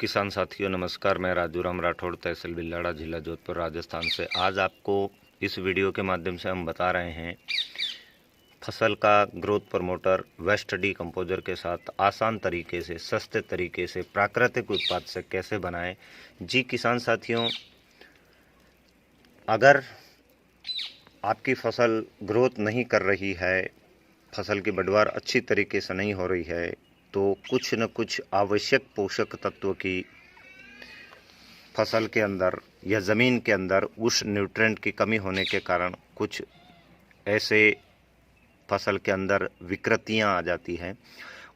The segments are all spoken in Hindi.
किसान साथियों नमस्कार। मैं राजू राम राठौड़, तहसील बिल्लाड़ा, जिला जोधपुर, राजस्थान से। आज आपको इस वीडियो के माध्यम से हम बता रहे हैं फसल का ग्रोथ प्रमोटर वेस्ट डीकम्पोजर के साथ आसान तरीके से, सस्ते तरीके से, प्राकृतिक उत्पाद से कैसे बनाएं। जी किसान साथियों, अगर आपकी फसल ग्रोथ नहीं कर रही है, फसल की बढ़वार अच्छी तरीके से नहीं हो रही है, तो कुछ न कुछ आवश्यक पोषक तत्व की फसल के अंदर या ज़मीन के अंदर उस न्यूट्रिएंट की कमी होने के कारण कुछ ऐसे फसल के अंदर विकृतियां आ जाती हैं।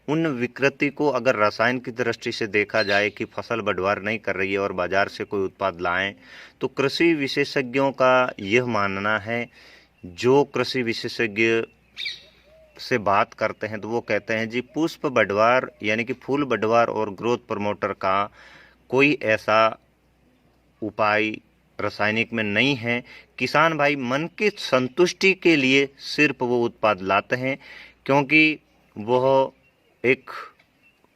उन विकृति को अगर रसायन की दृष्टि से देखा जाए कि फसल बढ़वार नहीं कर रही है और बाजार से कोई उत्पाद लाएं, तो कृषि विशेषज्ञों का यह मानना है, जो कृषि विशेषज्ञ से बात करते हैं तो वो कहते हैं जी पुष्प बढ़वार यानी कि फूल बढ़वार और ग्रोथ प्रमोटर का कोई ऐसा उपाय रासायनिक में नहीं है। किसान भाई मन की संतुष्टि के लिए सिर्फ वो उत्पाद लाते हैं, क्योंकि वह एक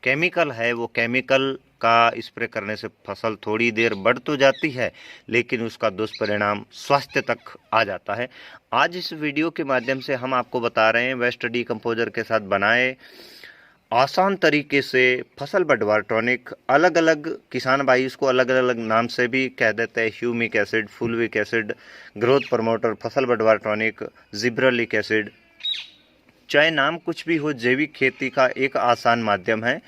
केमिकल है। वो केमिकल का स्प्रे करने से फसल थोड़ी देर बढ़ तो जाती है, लेकिन उसका दुष्परिणाम स्वास्थ्य तक आ जाता है। आज इस वीडियो के माध्यम से हम आपको बता रहे हैं वेस्ट डीकम्पोजर के साथ बनाए आसान तरीके से फसल बढ़वार टॉनिक। अलग अलग किसान भाई इसको अलग अलग नाम से भी कह देते हैं, humic acid, फुलविक acid, growth promoter, फसल बढ़वार टॉनिक, जिब्रेलिक एसिड। चाहे नाम कुछ भी हो, जैविक खेती का एक आसान माध्यम है।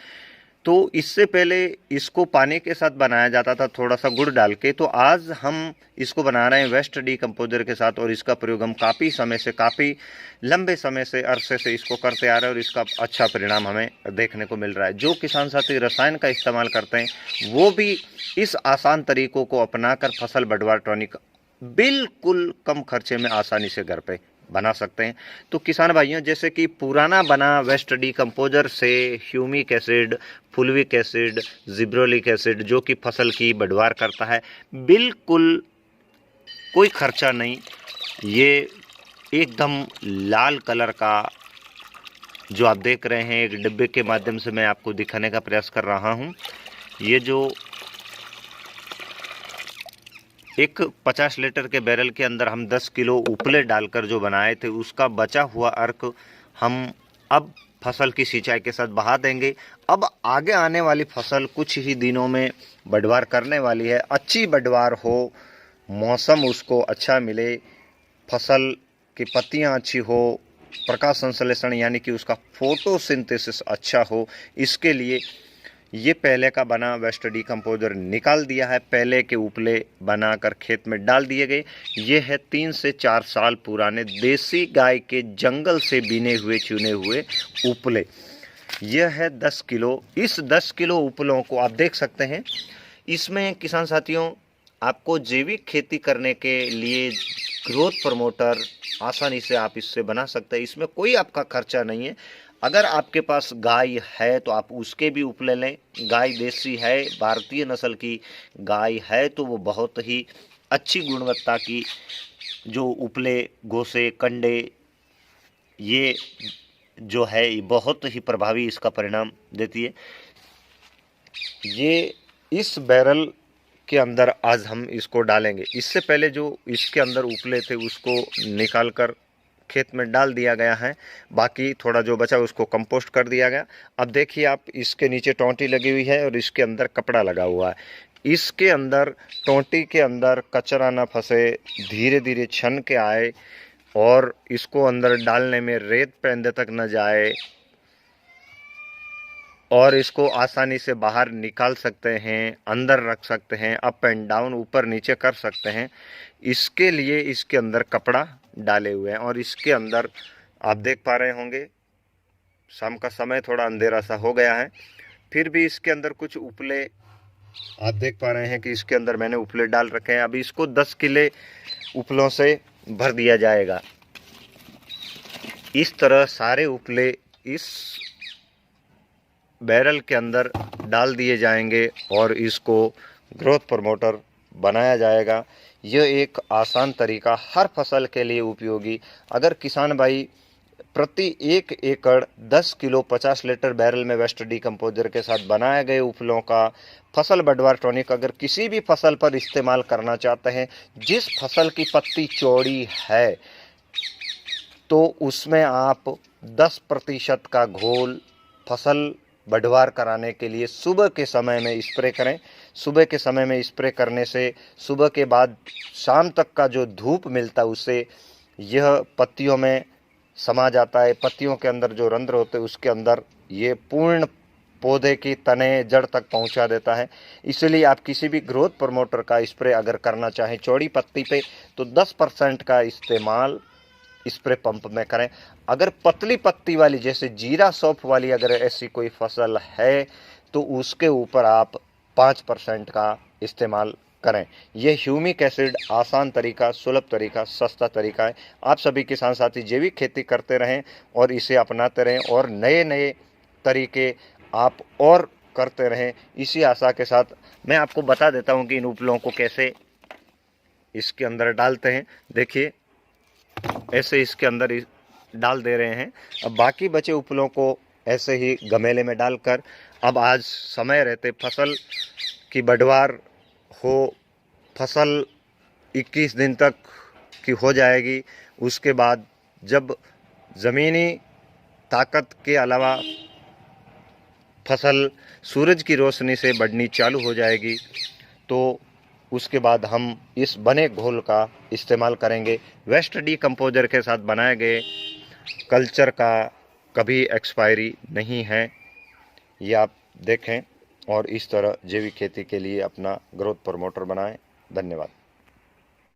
तो इससे पहले इसको पानी के साथ बनाया जाता था, थोड़ा सा गुड़ डाल के। तो आज हम इसको बना रहे हैं वेस्ट डीकम्पोजर के साथ, और इसका प्रयोग हम काफ़ी समय से, काफ़ी लंबे समय से, अरसे से इसको करते आ रहे हैं, और इसका अच्छा परिणाम हमें देखने को मिल रहा है। जो किसान साथी रसायन का इस्तेमाल करते हैं वो भी इस आसान तरीकों को अपनाकर फसल बढ़वार टॉनिक बिल्कुल कम खर्चे में आसानी से घर पे बना सकते हैं। तो किसान भाइयों, जैसे कि पुराना बना वेस्ट डीकम्पोजर से humic acid, फुलविक acid, gibberellic acid, जो कि फसल की बढ़वार करता है, बिल्कुल कोई खर्चा नहीं। ये एकदम लाल कलर का जो आप देख रहे हैं, एक डिब्बे के माध्यम से मैं आपको दिखाने का प्रयास कर रहा हूं। ये जो एक 50 लीटर के बैरल के अंदर हम 10 किलो उपले डालकर जो बनाए थे, उसका बचा हुआ अर्क हम अब फसल की सिंचाई के साथ बहा देंगे। अब आगे आने वाली फसल कुछ ही दिनों में बढ़वार करने वाली है। अच्छी बढ़वार हो, मौसम उसको अच्छा मिले, फसल की पत्तियां अच्छी हो, प्रकाश संश्लेषण यानी कि उसका फोटोसिंथेसिस अच्छा हो, इसके लिए ये पहले का बना वेस्ट डीकम्पोजर निकाल दिया है। पहले के उपले बनाकर खेत में डाल दिए गए। ये है 3 से 4 साल पुराने देसी गाय के जंगल से बीने हुए, चुने हुए उपले। यह है 10 किलो। इस 10 किलो उपलों को आप देख सकते हैं। इसमें किसान साथियों, आपको जैविक खेती करने के लिए ग्रोथ प्रमोटर आसानी से आप इससे बना सकते हैं। इसमें कोई आपका खर्चा नहीं है। अगर आपके पास गाय है तो आप उसके भी उपले लें। गाय देसी है, भारतीय नस्ल की गाय है, तो वो बहुत ही अच्छी गुणवत्ता की जो उपले, गोसे, कंडे, ये जो है ये बहुत ही प्रभावी इसका परिणाम देती है। ये इस बैरल के अंदर आज हम इसको डालेंगे। इससे पहले जो इसके अंदर उपले थे उसको निकाल कर खेत में डाल दिया गया है, बाकी थोड़ा जो बचा उसको कंपोस्ट कर दिया गया। अब देखिए आप, इसके नीचे टोंटी लगी हुई है और इसके अंदर कपड़ा लगा हुआ है। इसके अंदर, टोंटी के अंदर कचरा ना फंसे, धीरे धीरे छन के आए, और इसको अंदर डालने में रेत पैंदे तक न जाए, और इसको आसानी से बाहर निकाल सकते हैं, अंदर रख सकते हैं, अप एंड डाउन, ऊपर नीचे कर सकते हैं। इसके लिए इसके अंदर कपड़ा डाले हुए हैं। और इसके अंदर आप देख पा रहे होंगे, शाम का समय, थोड़ा अंधेरा सा हो गया है, फिर भी इसके अंदर कुछ उपले आप देख पा रहे हैं कि इसके अंदर मैंने उपले डाल रखे हैं। अभी इसको 10 किले उपलों से भर दिया जाएगा। इस तरह सारे उपले इस बैरल के अंदर डाल दिए जाएंगे और इसको ग्रोथ प्रमोटर बनाया जाएगा। यह एक आसान तरीका, हर फसल के लिए उपयोगी। अगर किसान भाई प्रति 1 एकड़ 10 किलो 50 लीटर बैरल में वेस्ट डीकम्पोजर के साथ बनाए गए उपलों का फसल बढ़वार टॉनिक अगर किसी भी फसल पर इस्तेमाल करना चाहते हैं, जिस फसल की पत्ती चौड़ी है तो उसमें आप 10% का घोल फसल बढ़वार कराने के लिए सुबह के समय में स्प्रे करें। सुबह के समय में स्प्रे करने से सुबह के बाद शाम तक का जो धूप मिलता है उससे यह पत्तियों में समा जाता है। पत्तियों के अंदर जो रंध्र होते हैं उसके अंदर ये पूर्ण पौधे की तने जड़ तक पहुंचा देता है। इसलिए आप किसी भी ग्रोथ प्रमोटर का स्प्रे अगर करना चाहें चौड़ी पत्ती पे तो 10% का इस्तेमाल स्प्रे पंप में करें। अगर पतली पत्ती वाली जैसे जीरा सौंफ वाली अगर ऐसी कोई फसल है तो उसके ऊपर आप 5% का इस्तेमाल करें। यह ह्यूमिक एसिड आसान तरीका, सुलभ तरीका, सस्ता तरीका है। आप सभी किसान साथी जैविक खेती करते रहें और इसे अपनाते रहें और नए नए तरीके आप और करते रहें। इसी आशा के साथ मैं आपको बता देता हूं कि इन उपलों को कैसे इसके अंदर डालते हैं। देखिए ऐसे इसके अंदर डाल दे रहे हैं। अब बाकी बचे उपलों को ऐसे ही गमेले में डालकर अब आज समय रहते फसल की बढ़वार हो, फसल 21 दिन तक की हो जाएगी। उसके बाद जब ज़मीनी ताकत के अलावा फसल सूरज की रोशनी से बढ़नी चालू हो जाएगी तो उसके बाद हम इस बने घोल का इस्तेमाल करेंगे। वेस्ट डीकम्पोजर के साथ बनाए गए कल्चर का कभी एक्सपायरी नहीं है, ये आप देखें और इस तरह जैविक खेती के लिए अपना ग्रोथ प्रमोटर बनाएं। धन्यवाद।